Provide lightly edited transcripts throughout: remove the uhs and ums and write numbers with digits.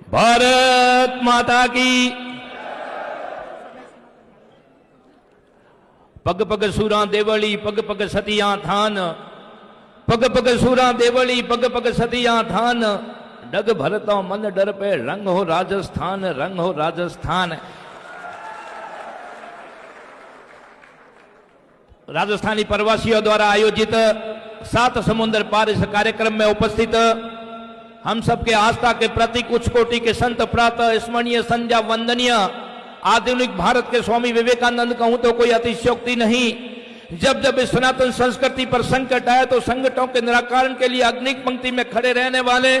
भारत माता की। पग पग सूरा देवली पग पग सतिया थान, पग पग सूरा देवली पग पग सतिया थान, डग भरता मन डर पे रंग हो राजस्थान, रंग हो राजस्थान। राजस्थानी प्रवासियों द्वारा आयोजित 7 समुद्र पार इस कार्यक्रम में उपस्थित हम सबके आस्था के प्रतीक उच्च कोटि के संत प्रातः स्मरणीय संध्या वंदनीय आधुनिक भारत के स्वामी विवेकानंद कहूं तो कोई अतिशयोक्ति नहीं। जब जब इस सनातन संस्कृति पर संकट आया तो संकटों के निराकरण के लिए अग्नि पंक्ति में खड़े रहने वाले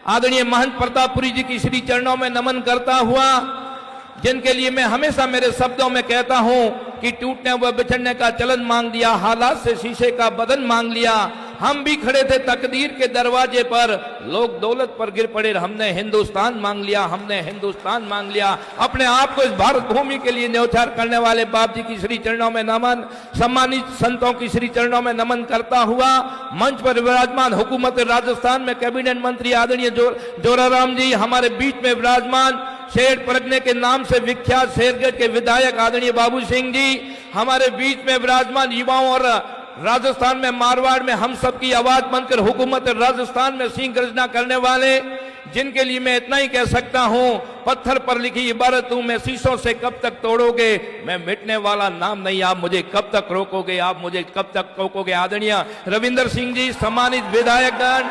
आदरणीय महंत प्रतापपुरी जी की श्री चरणों में नमन करता हुआ, जिनके लिए मैं हमेशा मेरे शब्दों में कहता हूं कि टूटने व बिछड़ने का चलन मांग दिया, हालात से शीशे का बदन मांग लिया। हम भी खड़े थे तकदीर के दरवाजे पर, लोग दौलत पर गिर पड़े, हमने हिंदुस्तान मांग लिया, हमने हिंदुस्तान मांग लिया। अपने आप को इस भारत भूमि के लिए न्यौछावर करने वाले बाप जी की श्री चरणों में नमन, सम्मानित संतों की श्री चरणों में नमन करता हुआ मंच पर विराजमान हुकूमत राजस्थान में कैबिनेट मंत्री आदरणीय जोराराम जी हमारे बीच में विराजमान, शेर परगने के नाम से विख्यात शेरगढ़ के विधायक आदरणीय बाबू सिंह जी हमारे बीच में विराजमान, युवाओं और राजस्थान में मारवाड़ में हम सब की आवाज बनकर हुकूमत राजस्थान में सिंह गर्जना करने वाले, जिनके लिए मैं इतना ही कह सकता हूं, पत्थर पर लिखी इबारत हूं मैं, शीशों से कब तक तोड़ोगे, मैं मिटने वाला नाम नहीं, आप मुझे कब तक रोकोगे, आप मुझे कब तक रोकोगे। आदरणीय रविंदर सिंह जी सम्मानित विधायकगण,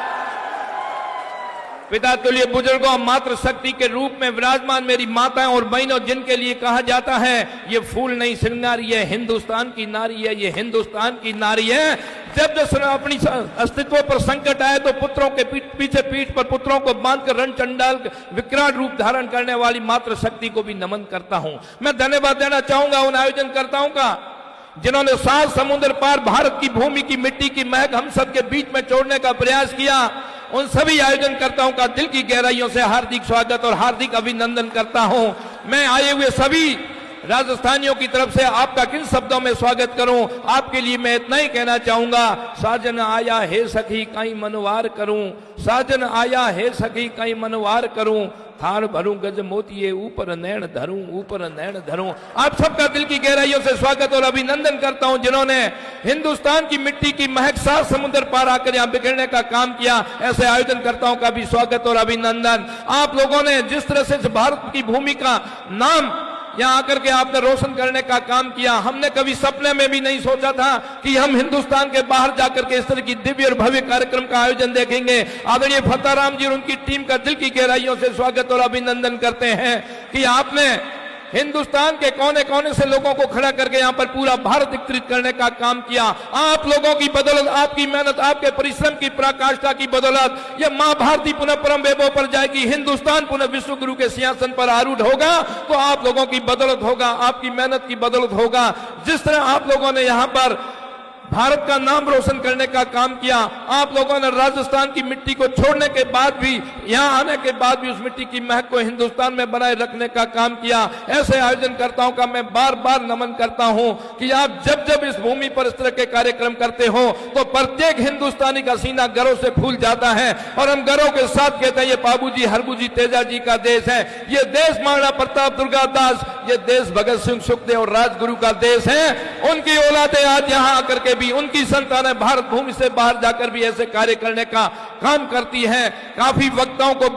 पिता तुल्य बुजुर्गों, मातृ शक्ति के रूप में विराजमान मेरी माताएं और बहनों, जिनके लिए कहा जाता है ये फूल नहीं श्रृंगार, ये हिंदुस्तान की नारी है, ये हिंदुस्तान की नारी है। जब जब अपनी अस्तित्व पर संकट आए तो पुत्रों के पीछे पीठ पर पुत्रों को बांधकर रणचंडाल विकराल रूप धारण करने वाली मातृ शक्ति को भी नमन करता हूं। मैं धन्यवाद देना चाहूंगा उन आयोजनकर्ताओं का जिन्होंने 7 समुद्र पार भारत की भूमि की मिट्टी की महक हम सबके बीच में छोड़ने का प्रयास किया। उन सभी आयोजनकर्ताओं का दिल की गहराइयों से हार्दिक स्वागत और हार्दिक अभिनंदन करता हूं। मैं आए हुए सभी राजस्थानियों की तरफ से आपका किन शब्दों में स्वागत करूं, आपके लिए मैं इतना ही कहना चाहूंगा, साजन आया है सखी कहीं मनवार करूं, साजन आया है सखी कहीं मनवार करूं, थार भरूं गज मोतिये ऊपर नैन धरूं, ऊपर नैन धरूं। आप सबका दिल की गहराइयों से स्वागत और अभिनंदन करता हूं, जिन्होंने हिंदुस्तान की मिट्टी की महक 7 समुद्र पार आकर यहां बिखेरने का काम किया। ऐसे आयोजनकर्ताओं का भी स्वागत और अभिनंदन। आप लोगों ने जिस तरह से भारत की भूमि का नाम यहां आकर के आपने रोशन करने का काम किया, हमने कभी सपने में भी नहीं सोचा था कि हम हिंदुस्तान के बाहर जाकर के इस तरह की दिव्य और भव्य कार्यक्रम का आयोजन देखेंगे। आदरणीय फताराम जी और उनकी टीम का दिल की गहराइयों से स्वागत और अभिनंदन करते हैं कि आपने हिंदुस्तान के कोने कोने से लोगों को खड़ा करके यहां पर पूरा भारत एकत्रित करने का काम किया। आप लोगों की बदौलत, आपकी मेहनत, आपके परिश्रम की पराकाष्ठा की बदौलत ये मां भारती पुनः परम वैभव पर जाएगी, हिंदुस्तान पुनः विश्व गुरु के सिंहासन पर आरूढ़ होगा, तो आप लोगों की बदौलत होगा, आपकी मेहनत की बदौलत होगा। जिस तरह आप लोगों ने यहां पर भारत का नाम रोशन करने का काम किया, आप लोगों ने राजस्थान की मिट्टी को छोड़ने के बाद भी, यहां आने के बाद भी उस मिट्टी की महक को हिंदुस्तान में बनाए रखने का काम किया। ऐसे आयोजनकर्ताओं का मैं बार बार नमन करता हूं कि आप जब जब इस भूमि पर इस तरह के कार्यक्रम करते हो तो प्रत्येक हिंदुस्तानी का सीना गर्व से फूल जाता है और हम गर्व के साथ कहते हैं ये बाबूजी हरबूजी तेजा जी का देश है, ये देश महाराणा प्रताप दुर्गादास, ये देश भगत सिंह सुखदेव और राजगुरु का देश है। उनकी औलादे आज यहां आकर के भी, उनकी संतानें भारत भूमि से बाहर जाकर भी ऐसे कार्य करने का काम करती है। काफी वक्ताओं को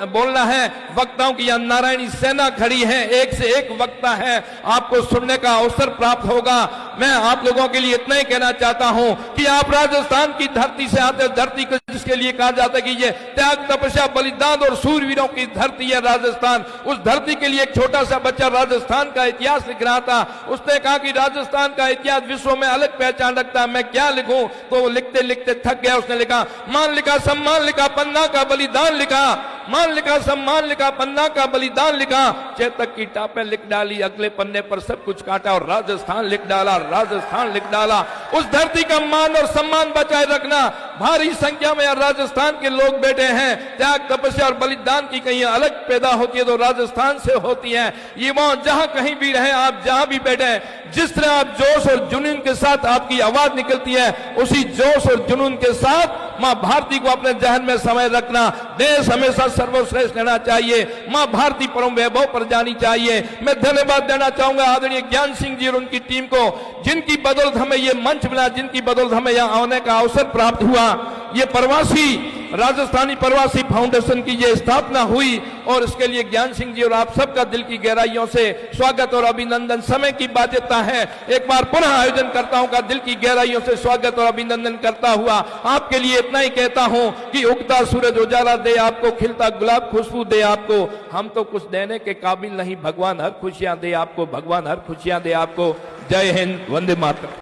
बोलना है, वक्ताओं की यहां नारायणी सेना खड़ी है, एक से एक वक्ता है, आपको सुनने का अवसर प्राप्त होगा। मैं आप लोगों के लिए इतना ही कहना चाहता हूं कि आप राजस्थान की धरती से आते, धरती को जिसके लिए कहा जाता है कि ये त्याग तपस्या बलिदान और सूरवीरों की धरती है राजस्थान, उस धरती के लिए एक छोटा सा बच्चा राजस्थान का इतिहास लिख रहा था। उसने कहा कि राजस्थान का इतिहास विश्व में अलग पहचान रखता है, मैं क्या लिखूं, तो वो लिखते लिखते थक गया। उसने लिखा, मान लिखा, सम्मान लिखा, पन्ना का बलिदान लिखा, मान लिखा, सम्मान लिखा, पन्ना का बलिदान लिखा, चेतक की टापें लिख डाली, अगले पन्ने पर सब कुछ काटा और राजस्थान लिख डाला, राजस्थान लिख डाला। उस धरती का मान और सम्मान बचाए रखना, भारी संख्या में राजस्थान के लोग बैठे हैं। त्याग तपस्या और बलिदान की कहीं अलग पैदा होती है तो राजस्थान से होती है। युवाओं जहां कहीं भी रहे, आप जहां भी बैठे, जिस तरह आप जोश और जुनून के साथ आपकी आवाज निकलती है, उसी जोश और जुनून के साथ मां भारती को अपने जहन में समय रखना। देश हमेशा सर्वश्रेष्ठ रहना चाहिए, मां भारती परम वैभव पर जानी चाहिए। मैं धन्यवाद देना चाहूंगा आदरणीय ज्ञान सिंह जी और उनकी टीम को, जिनकी बदौलत हमें ये मंच मिला, जिनकी बदौलत हमें यहां आने का अवसर प्राप्त हुआ। ये राजस्थानी प्रवासी फाउंडेशन की ये स्थापना हुई और इसके लिए ज्ञान सिंह जी और आप सबका दिल की गहराइयों से स्वागत और अभिनंदन। समय की बाध्यता है, एक बार पुनः आयोजन करता हूं का दिल की गहराइयों से स्वागत और अभिनंदन करता हुआ आपके लिए इतना ही कहता हूं कि उगता सूरज उजाला दे आपको, खिलता गुलाब खुशबू दे आपको। हम तो कुछ देने के काबिल नहीं, भगवान हर खुशियां दे आपको, भगवान हर खुशियां दे आपको। जय हिंद, वंदे मातरम।